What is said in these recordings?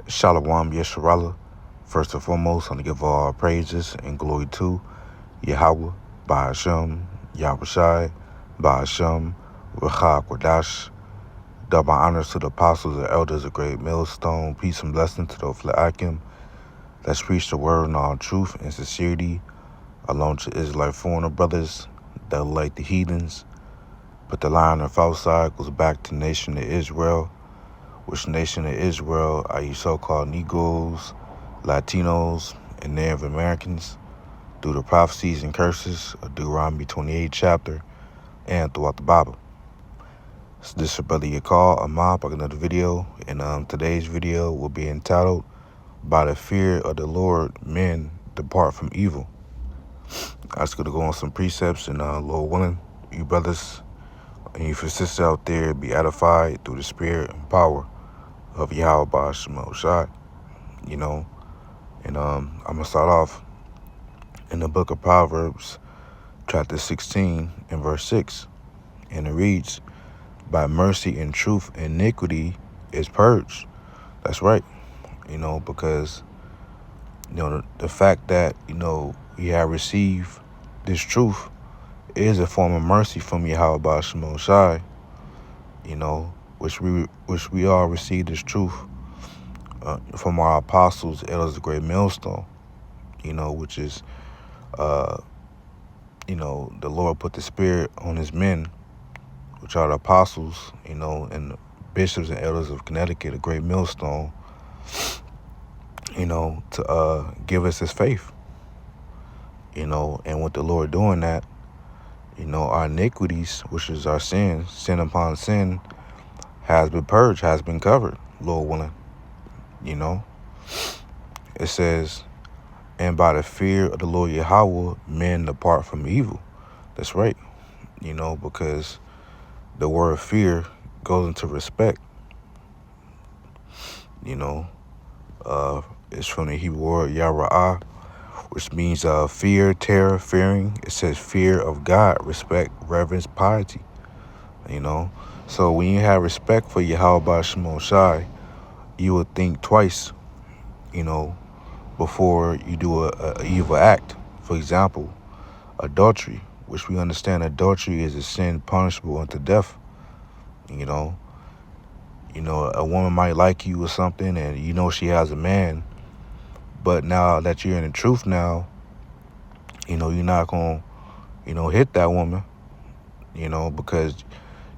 Shalom Yesharala. First and foremost, I want to give all praises and glory to Yahweh, Ba'ashem, Yahushai, Ba'ashem, Ruach Kwadash. Double honors to the apostles and elders of Great Millstone. Peace and blessing to the Fle'akim. Let's preach the word in all truth and sincerity, along to Israelite foreigner brothers that are like the heathens. But the line of outside goes back to the nation of Israel, which nation of Israel are you so-called Negroes, Latinos, and Native Americans through the prophecies and curses of Deuteronomy 28 chapter and throughout the Bible. So this is your brother Yakal Amab, back another video, and today's video will be entitled, By the Fear of the Lord, Men Depart from Evil. I was going to go on some precepts, and Lord willing, you brothers and you sisters out there be edified through the spirit and power of Yahweh Ba'ashem Shai, and I'm going to start off in the book of Proverbs, chapter 16 and verse 6, and it reads, by mercy and truth, iniquity is purged. That's right, because, the fact that, we have received this truth is a form of mercy from Yahweh Ba'ashem Shai, which we all received this truth from our apostles, elders of Great Millstone, which is, the Lord put the spirit on his men, which are the apostles, and the bishops and elders of Connecticut, a Great Millstone, to give us his faith, and with the Lord doing that, our iniquities, which is our sin upon sin, has been purged, has been covered, Lord willing. It says, and by the fear of the Lord Yahweh, men depart from evil. That's right, because the word fear goes into respect. It's from the Hebrew word yara'ah, which means fear, terror, fearing. It says fear of God, respect, reverence, piety. So when you have respect for Yahweh Ba'ashem Shai, you would think twice, before you do a evil act. For example, adultery, which we understand adultery is a sin punishable unto death. A woman might like you or something, and she has a man, but now that you're in the truth now, you're not going to, hit that woman, because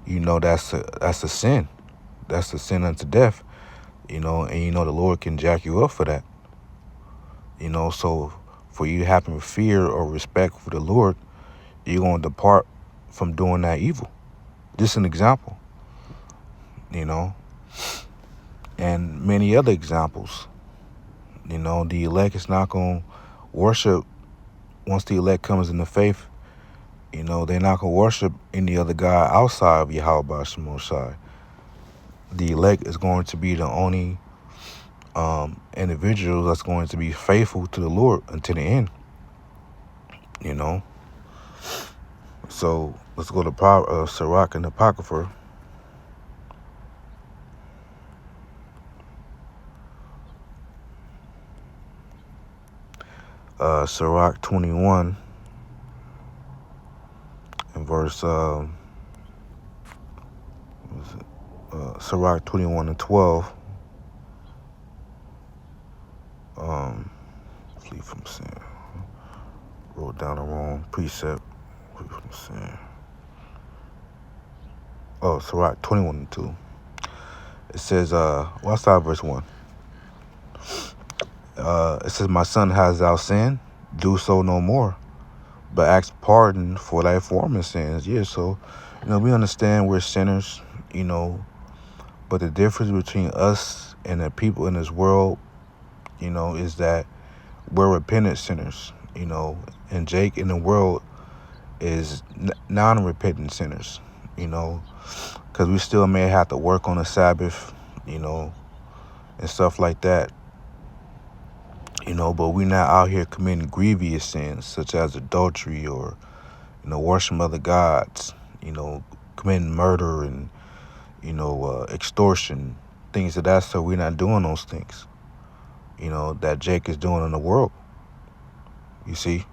that's a sin. That's a sin unto death, and the Lord can jack you up for that. So for you having fear or respect for the Lord, you're going to depart from doing that evil. Just an example, and many other examples. The elect is not going to worship, once the elect comes in the faith, they're not going to worship any other God outside of Yahweh Ba'ashem Shai. The elect is going to be the only individual that's going to be faithful to the Lord until the end. So let's go to Sirach and the Apocrypha. Sirach 21 and verse Sirach 21 and 12. Flee from sin. Wrote down the wrong precept. Flee from sin. Sirach 21 and 2. It says, I'll start verse 1. It says, my son, has thou sinned? Do so no more, but ask pardon for thy former sins. Yeah, so, we understand we're sinners, but the difference between us and the people in this world, is that we're repentant sinners, and Jake in the world is non-repentant sinners, because we still may have to work on the Sabbath, and stuff like that. But we're not out here committing grievous sins such as adultery or, worship other gods, committing murder and, extortion, things of that sort. We're not doing those things, that Jake is doing in the world. You see?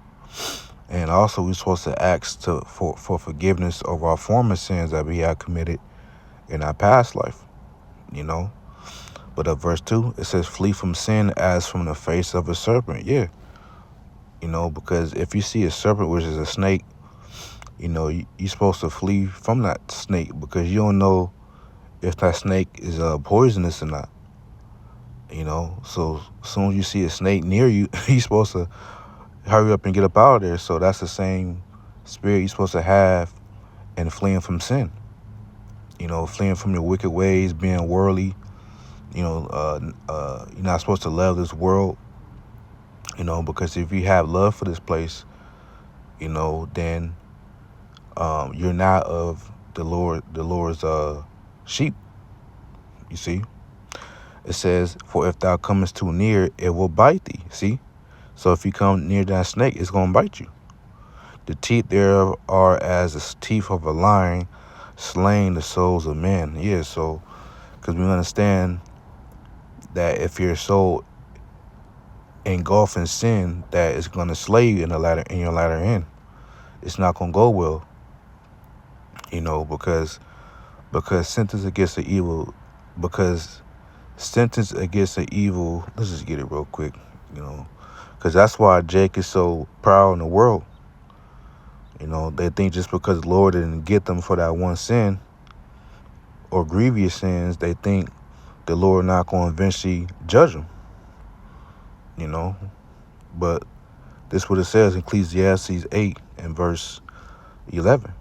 And also we're supposed to ask for forgiveness of our former sins that we have committed in our past life, you know. But verse 2, it says, flee from sin as from the face of a serpent. Yeah. Because if you see a serpent, which is a snake, you're supposed to flee from that snake because you don't know if that snake is poisonous or not. So as soon as you see a snake near you, you're supposed to hurry up and get up out of there. So that's the same spirit you're supposed to have in fleeing from sin. Fleeing from your wicked ways, being worldly. You're not supposed to love this world. Because if you have love for this place, then you're not of the Lord's sheep. You see, it says, "For if thou comest too near, it will bite thee." See, so if you come near that snake, it's gonna bite you. The teeth thereof are as the teeth of a lion, slaying the souls of men. Yeah, so because we understand that if your soul engulfed in sin, that is gonna slay you in your latter end. It's not gonna go well. Because sentence against the evil, because sentence against the evil. Let's just get it real quick. Because that's why Jake is so proud in the world. They think just because the Lord didn't get them for that one sin or grievous sins, they think the Lord not going to eventually judge them. But this is what it says in Ecclesiastes 8 and verse 11.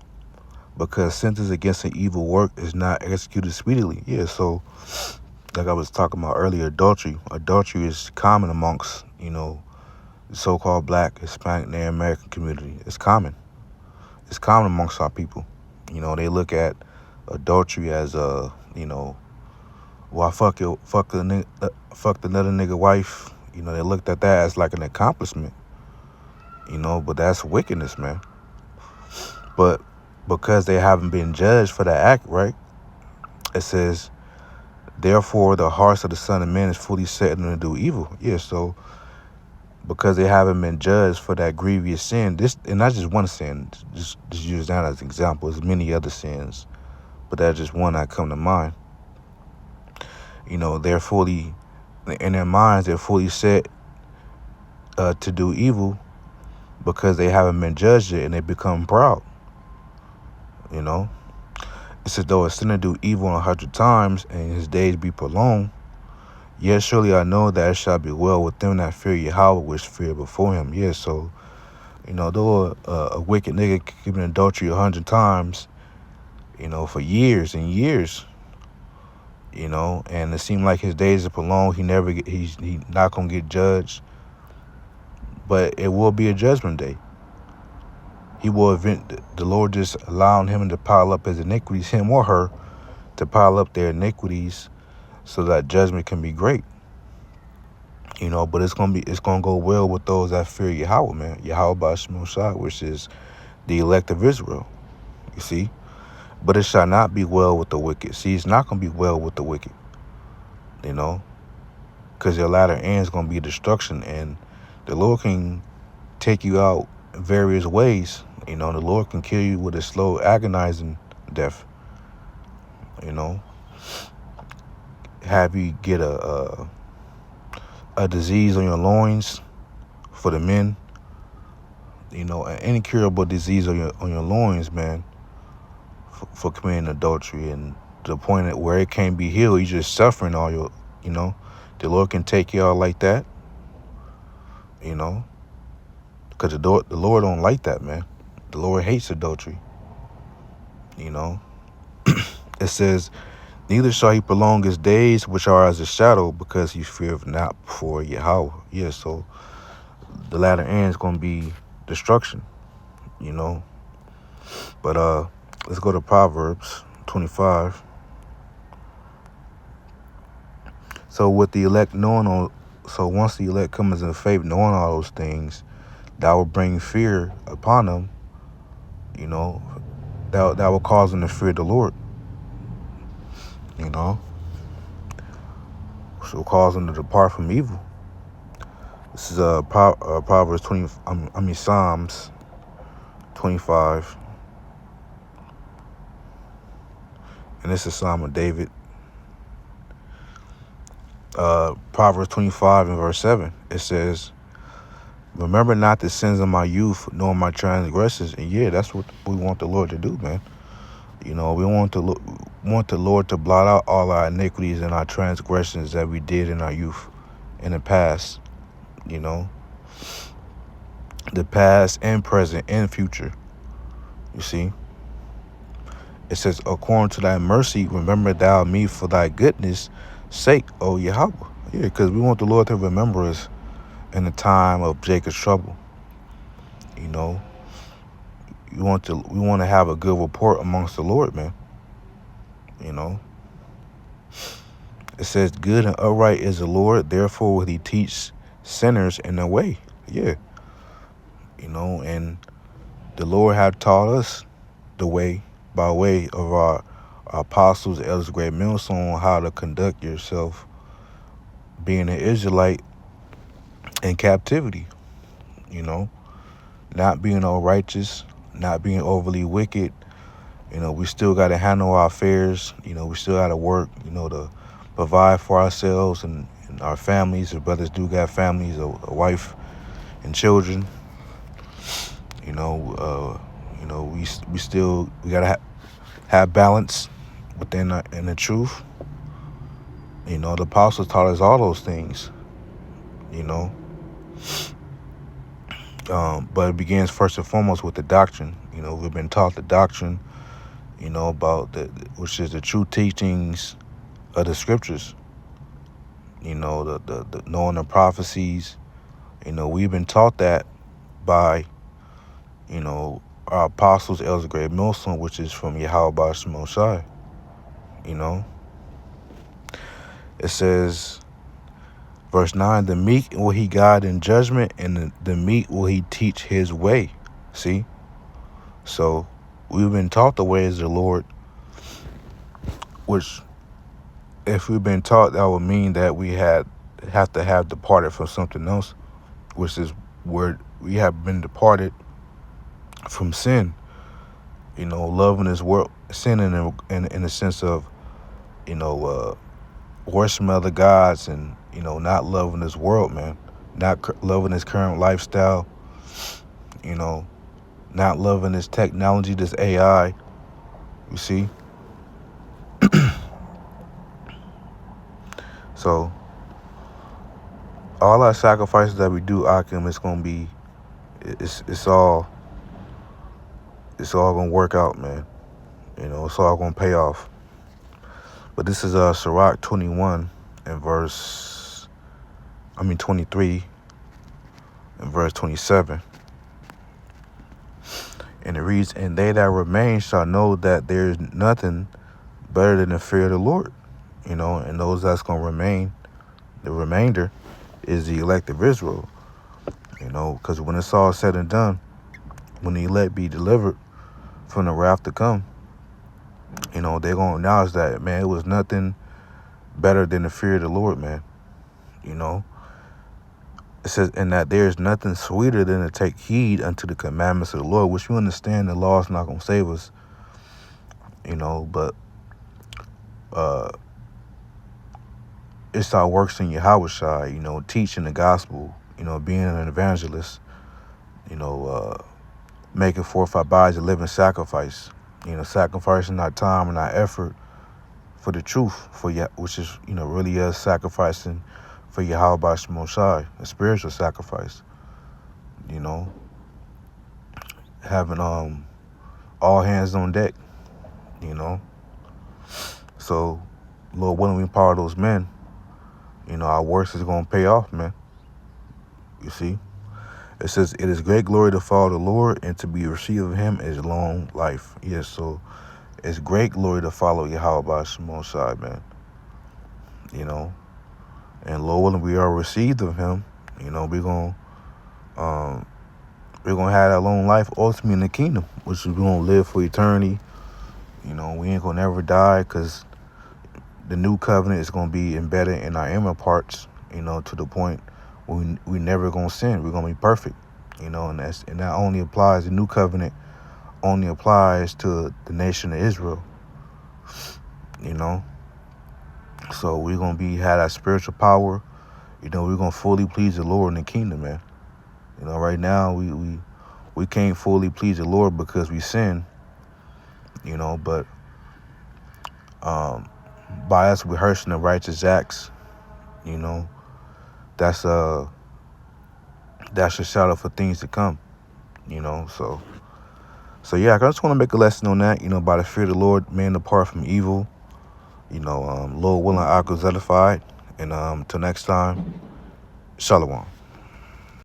Because sentence against an evil work is not executed speedily. Yeah, so like I was talking about earlier, adultery. Adultery is common amongst, the so-called Black, Hispanic, Native American community. It's common. It's common amongst our people. They look at adultery as well, fuck the another nigga wife. They looked at that as like an accomplishment. But that's wickedness, man. But because they haven't been judged for that act, right? It says, therefore the hearts of the Son of Man is fully set in to do evil. Yeah, so because they haven't been judged for that grievous sin, and not just one sin, just use that as an example. There's many other sins, but that's just one that come to mind. They're fully, in their minds, they're fully set to do evil because they haven't been judged yet, and they become proud. It's as though a sinner do evil 100 times, and his days be prolonged. Yet surely I know that it shall be well with them that fear Yahweh, which fear before him. Yeah, so, though a wicked nigga committing adultery 100 times, for years and years, and it seemed like his days are prolonged, he's not going to get judged. But it will be a judgment day. The Lord just allowing him to pile up his iniquities, him or her, to pile up their iniquities so that judgment can be great. But it's gonna go well with those that fear Yahweh, man. Yahweh Ba'Shem Shai, which is the elect of Israel. You see? But it shall not be well with the wicked. See, it's not gonna be well with the wicked. Because your latter end is gonna be destruction, and the Lord can take you out in various ways. The Lord can kill you with a slow, agonizing death. Have you get a disease on your loins for the men. An incurable disease on your loins, man, for committing adultery, and to the point at where it can't be healed. You're just suffering all your, the Lord can take you out like that. Because the Lord don't like that, man. The Lord hates adultery. It says, neither shall he prolong his days, which are as a shadow, because he feareth not before Yahweh. Yeah, so the latter end is going to be destruction, But let's go to Proverbs 25. So with the elect so once the elect comes in faith, knowing all those things, that will bring fear upon them, that will cause them to fear the Lord, So cause them to depart from evil, This is Proverbs 20. Psalms 25, and this is Psalm of David. Proverbs 25 and verse 7. It says, "Remember not the sins of my youth, nor my transgressions." And yeah, that's what we want the Lord to do, man. We want the Lord to blot out all our iniquities and our transgressions that we did in our youth, in the past. The past and present and future. You see, it says, "According to thy mercy, remember thou me for thy goodness' sake, O Yahweh." Yeah, because we want the Lord to remember us in the time of Jacob's trouble. We want to have a good report amongst the Lord, man. It says, "Good and upright is the Lord, therefore will he teach sinners in the way." Yeah. And the Lord have taught us the way by way of our apostles, elders, great millstone, on how to conduct yourself being an Israelite in captivity. Not being all righteous, not being overly wicked. We still got to handle our affairs. We still got to work, to provide for ourselves and our families. If brothers do got families, a wife and children. We gotta have balance within in the truth. The apostles taught us all those things. But it begins first and foremost with the doctrine. We've been taught the doctrine, about which is the true teachings of the scriptures. The knowing the prophecies. We've been taught that by, our apostles, elders, great millstone, which is from Yahweh Shai. It says, verse 9, "The meek will he guide in judgment, and the meek will he teach his way." See? So we've been taught the ways of the Lord, which if we've been taught, that would mean that we have to have departed from something else, which is where we have been departed from sin. Loving this world, sinning in the sense of, worshiping other gods and, not loving this world, man. Not loving this current lifestyle, not loving this technology, this AI, you see? So all our sacrifices that we do, Akim, it's going to be, it's all going to work out, man. It's all going to pay off. But this is Sirach 21 and 23 and verse 27. And it reads, "And they that remain shall know that there is nothing better than the fear of the Lord." And those that's going to remain, the remainder, is the elect of Israel. Because when it's all said and done, when the elect be delivered from the wrath to come, they're going to acknowledge that, man, it was nothing better than the fear of the Lord, man. It says, "And that there is nothing sweeter than to take heed unto the commandments of the Lord," which we understand the law is not going to save us, but it's our works in Yahweh Shai, teaching the gospel, being an evangelist, making forth our bodies a living sacrifice, sacrificing our time and our effort for the truth, which is, really us sacrificing for Yahweh Shai, a spiritual sacrifice, having all hands on deck, So, Lord willing, we part of those men, our works is going to pay off, man. You see? It says, "It is great glory to follow the Lord, and to be received of him is long life." Yes, so it's great glory to follow Yahweh Shai, man. And Lord willing, we are received of him. We're gonna have that long life ultimately in the kingdom, which is we're gonna live for eternity. We ain't gonna never die, because the new covenant is gonna be embedded in our inner parts. To the point we never gonna sin. We're gonna be perfect, and that only applies. The new covenant only applies to the nation of Israel. So we're gonna have that spiritual power. We're gonna fully please the Lord in the kingdom, man. Right now we can't fully please the Lord because we sin. But by us rehearsing the righteous acts, that's a shadow for things to come. So yeah, I just want to make a lesson on that. By the fear of the Lord, man, depart from evil. Lord willing, I'll go zedified. And till next time, Shalom.